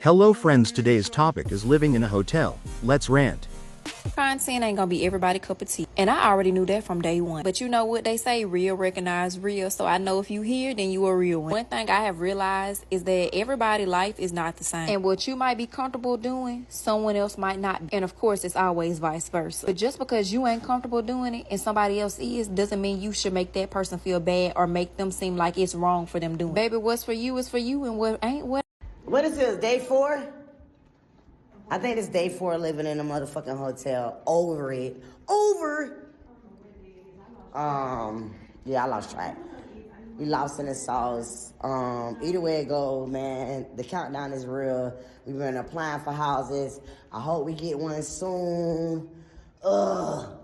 Hello friends, today's topic is living in a hotel. Let's rant. Content ain't gonna be everybody cup of tea. And I already knew that from day one. But you know what they say, real recognize real. So I know if you here, then you a real one. One thing I have realized is that everybody's life is not the same. And what you might be comfortable doing, someone else might not. And of course, it's always vice versa. But just because you ain't comfortable doing it and somebody else is, doesn't mean you should make that person feel bad or make them seem like it's wrong for them doing it. Baby, what's for you is for you, and what ain't what. What is this, day 4? I think it's day 4 living in a motherfucking hotel. Over it. Yeah, I lost track. We lost in the sauce. Either way it goes, man, the countdown is real. We've been applying for houses. I hope we get one soon. But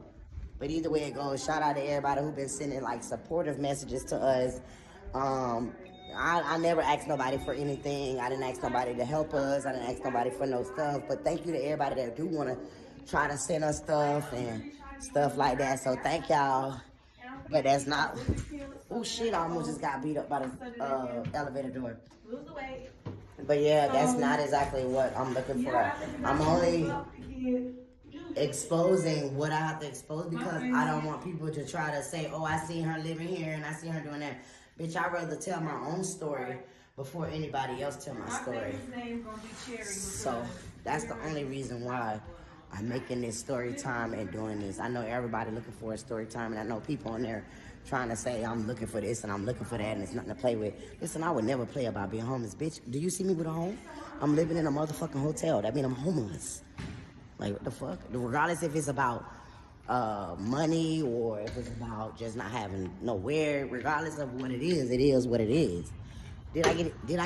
either way it goes, shout out to everybody who been sending like supportive messages to us. I never asked nobody for anything. I didn't ask nobody to help us. I didn't ask nobody for no stuff. But thank you to everybody that do want to try to send us stuff and stuff like that. So thank y'all. But that's not... Oh, shit, I almost just got beat up by the elevator door. But yeah, that's not exactly what I'm looking for. I'm only exposing what I have to expose because I don't want people to try to say, oh, I seen her living here and I seen her doing that. Bitch, I'd rather tell my own story before anybody else tell my story. So that's the only reason why I'm making this story time and doing this. I know everybody looking for a story time, and I know people on there trying to say I'm looking for this and I'm looking for that and it's nothing to play with. Listen, I would never play about being homeless. Bitch, do you see me with a home? I'm living in a motherfucking hotel. That means I'm homeless. Like, what the fuck? Regardless if it's about money or if it's about just not having nowhere, regardless of what it is what it is. Did I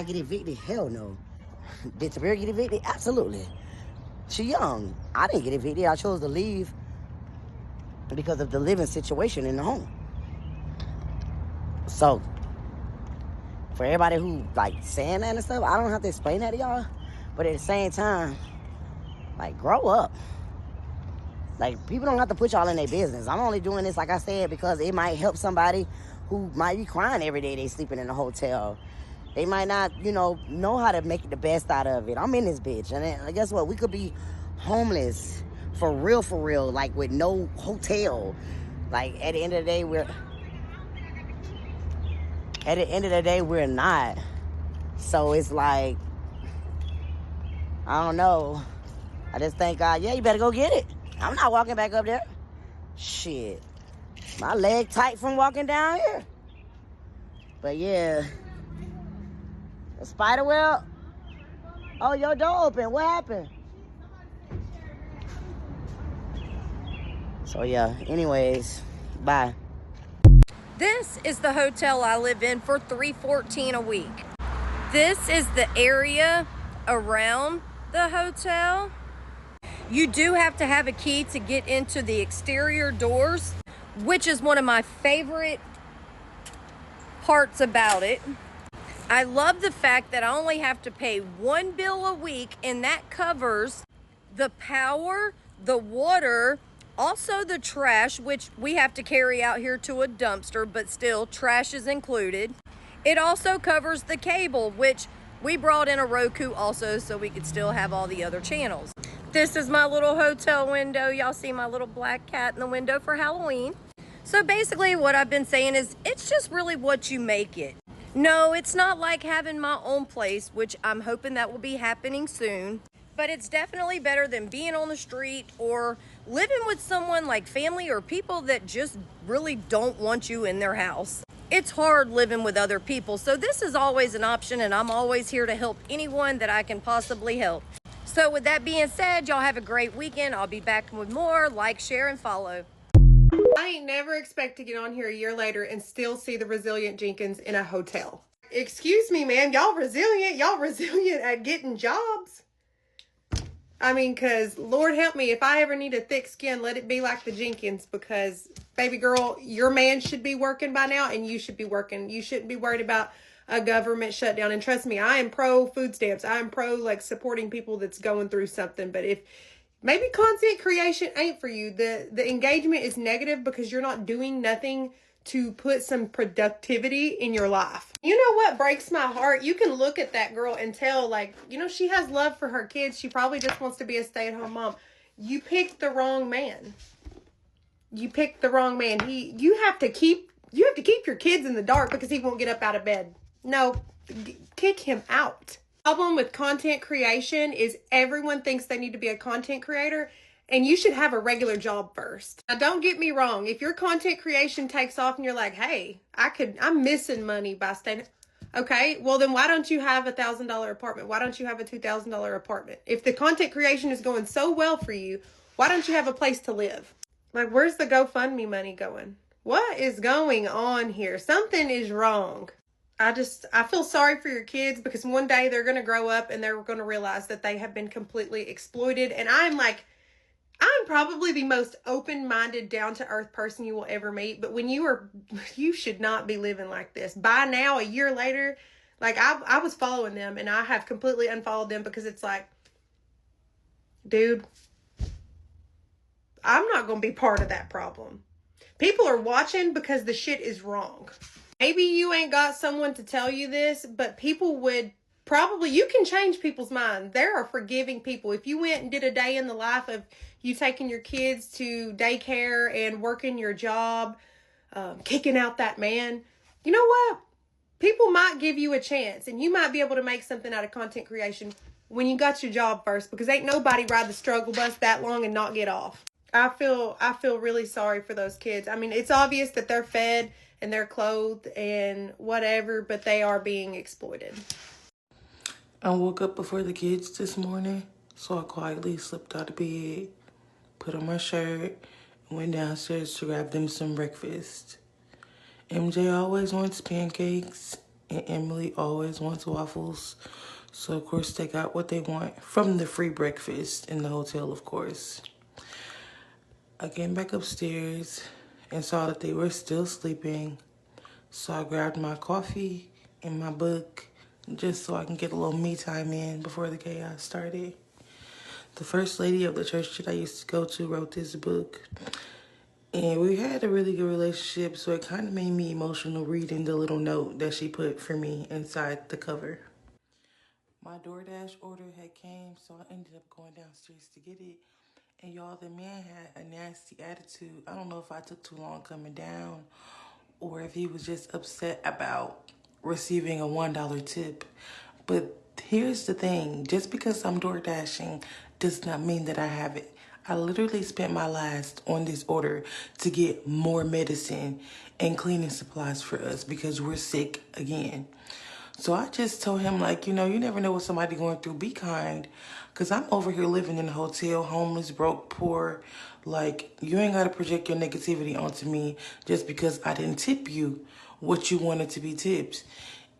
get evicted? Hell no. Did Tabera get evicted? Absolutely. She young. I didn't get evicted. I chose to leave because of the living situation in the home. So for everybody who like saying that and stuff, I don't have to explain that to y'all. But at the same time, like, grow up. Like, people don't have to put y'all in their business. I'm only doing this, like I said, because it might help somebody who might be crying every day they sleeping in a hotel. They might not, know how to make the best out of it. I'm in this bitch. And then, guess what? We could be homeless for real, like, with no hotel. Like, at the end of the day, we're not. So it's like, I don't know. I just thank God, yeah, you better go get it. I'm not walking back up there. Shit. My leg tight from walking down here. But yeah. The spider web. Oh, your door open. What happened? So yeah, anyways, bye. This is the hotel I live in for $314 a week. This is the area around the hotel. You do have to have a key to get into the exterior doors, which is one of my favorite parts about it. I love the fact that I only have to pay one bill a week, and that covers the power, the water, also the trash, which we have to carry out here to a dumpster, but still, trash is included. It also covers the cable, which we brought in a Roku also so we could still have all the other channels. This is my little hotel window. Y'all see my little black cat in the window for Halloween. So basically what I've been saying is it's just really what you make it. No, it's not like having my own place, which I'm hoping that will be happening soon. But it's definitely better than being on the street or living with someone like family or people that just really don't want you in their house. It's hard living with other people, so this is always an option, and I'm always here to help anyone that I can possibly help. So with that being said, y'all have a great weekend. I'll be back with more. Like, share, and follow. I ain't never expect to get on here a year later and still see the resilient Jenkins in a hotel. Excuse me, ma'am. Y'all resilient? Y'all resilient at getting jobs? I mean, because Lord help me, if I ever need a thick skin, let it be like the Jenkins, because baby girl, your man should be working by now and you should be working. You shouldn't be worried about a government shutdown. And trust me, I am pro food stamps. I am pro like supporting people that's going through something. But if maybe content creation ain't for you, the engagement is negative because you're not doing nothing to put some productivity in your life. You know what breaks my heart? You can look at that girl and tell, like, you know, she has love for her kids. She probably just wants to be a stay-at-home mom. You picked the wrong man. You picked the wrong man. You have to keep your kids in the dark because he won't get up out of bed. No, kick him out. Problem with content creation is everyone thinks they need to be a content creator, and you should have a regular job first. Now, don't get me wrong. If your content creation takes off and you're like, hey, I'm missing money by staying. Okay, well then why don't you have $1,000 apartment? Why don't you have a $2,000 apartment? If the content creation is going so well for you, why don't you have a place to live? Like, where's the GoFundMe money going? What is going on here? Something is wrong. I feel sorry for your kids because one day they're going to grow up and they're going to realize that they have been completely exploited. And I'm probably the most open-minded, down-to-earth person you will ever meet. But when you should not be living like this. By now, a year later, like I was following them and I have completely unfollowed them because it's like, dude, I'm not going to be part of that problem. People are watching because the shit is wrong. Maybe you ain't got someone to tell you this, but people would probably, you can change people's mind. There are forgiving people. If you went and did a day in the life of you taking your kids to daycare and working your job, kicking out that man, you know what? People might give you a chance and you might be able to make something out of content creation when you got your job first, because ain't nobody ride the struggle bus that long and not get off. I feel really sorry for those kids. I mean, it's obvious that they're fed and they're clothed and whatever, but they are being exploited. I woke up before the kids this morning, so I quietly slipped out of bed, put on my shirt, and went downstairs to grab them some breakfast. MJ always wants pancakes, and Emily always wants waffles. So, of course, they got what they want from the free breakfast in the hotel, of course. I came back upstairs and saw that they were still sleeping. So I grabbed my coffee and my book just so I can get a little me time in before the chaos started. The first lady of the church that I used to go to wrote this book. And we had a really good relationship, so it kind of made me emotional reading the little note that she put for me inside the cover. My DoorDash order had came, so I ended up going downstairs to get it. And y'all, the man had a nasty attitude. I don't know if I took too long coming down or if he was just upset about receiving a $1 tip. But here's the thing. Just because I'm door dashing does not mean that I have it. I literally spent my last on this order to get more medicine and cleaning supplies for us because we're sick again. So I just told him, like, you know, you never know what somebody going through. Be kind. Because I'm over here living in a hotel, homeless, broke, poor. Like, you ain't got to project your negativity onto me just because I didn't tip you what you wanted to be tipped.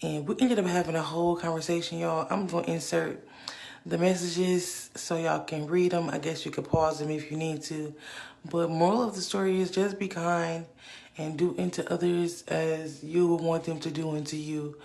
And we ended up having a whole conversation, y'all. I'm going to insert the messages so y'all can read them. I guess you could pause them if you need to. But moral of the story is just be kind and do unto others as you would want them to do unto you.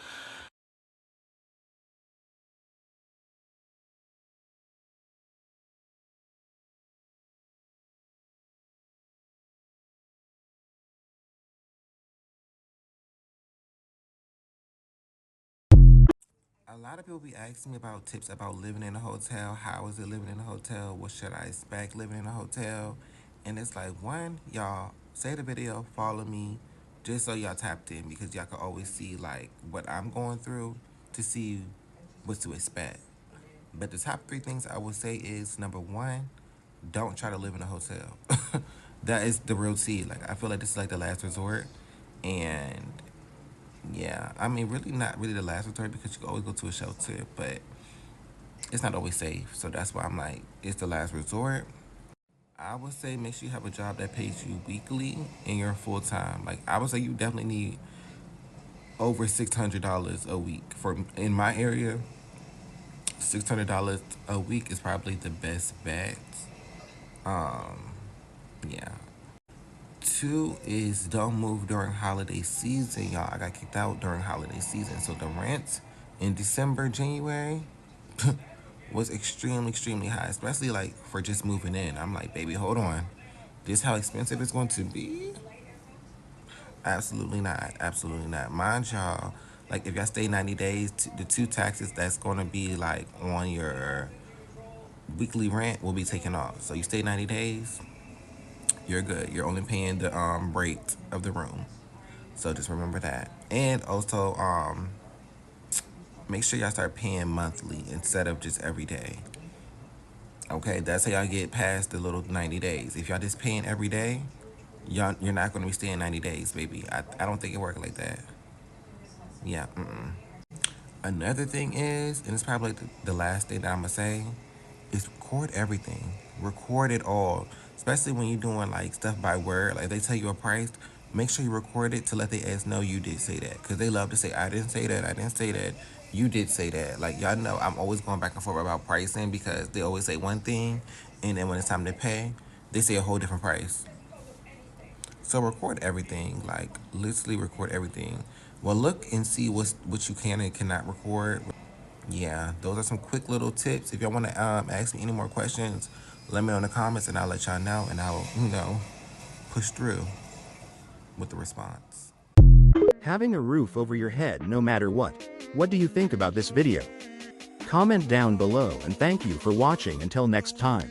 A lot of people be asking me about tips about living in a hotel. How is it living in a hotel? What should I expect living in a hotel? And it's like, one, y'all, say the video, follow me, just so y'all tapped in because y'all can always see like what I'm going through to see what to expect. But the top three things I would say is number one, don't try to live in a hotel. That is the real T. Like I feel like this is like the last resort, and yeah, I mean, really not really the last resort because you can always go to a shelter, but it's not always safe. So that's why I'm like, it's the last resort. I would say make sure you have a job that pays you weekly and you're full time. Like I would say you definitely need over $600 a week. For in my area, $600 a week is probably the best bet. Yeah. Two is don't move during holiday season, y'all. I got kicked out during holiday season, so the rent in December, January was extremely, extremely high, especially like for just moving in. I'm like, baby, hold on, this how expensive it's going to be. Absolutely not. Absolutely not. Mind y'all, like if y'all stay 90 days, the two taxes that's going to be like on your weekly rent will be taken off. So you stay 90 days, you're good. You're only paying the rate of the room. So just remember that. And also make sure y'all start paying monthly instead of just every day. Okay, that's how y'all get past the little 90 days. If y'all just paying every day, you're not going to be staying 90 days, baby. I don't think it works like that. Yeah. Another thing is, and it's probably like the last thing that I'm gonna say, is record everything. Record it all. Especially when you're doing like stuff by word. Like they tell you a price, make sure you record it to let the ass know you did say that. Cause they love to say, I didn't say that, I didn't say that. You did say that. Like y'all know I'm always going back and forth about pricing because they always say one thing and then when it's time to pay, they say a whole different price. So record everything, like literally record everything. Well, look and see what you can and cannot record. Yeah, those are some quick little tips. If y'all want to ask me any more questions, let me know in the comments and I'll let y'all know and I'll, push through with the response. Having a roof over your head no matter what. What do you think about this video? Comment down below and thank you for watching until next time.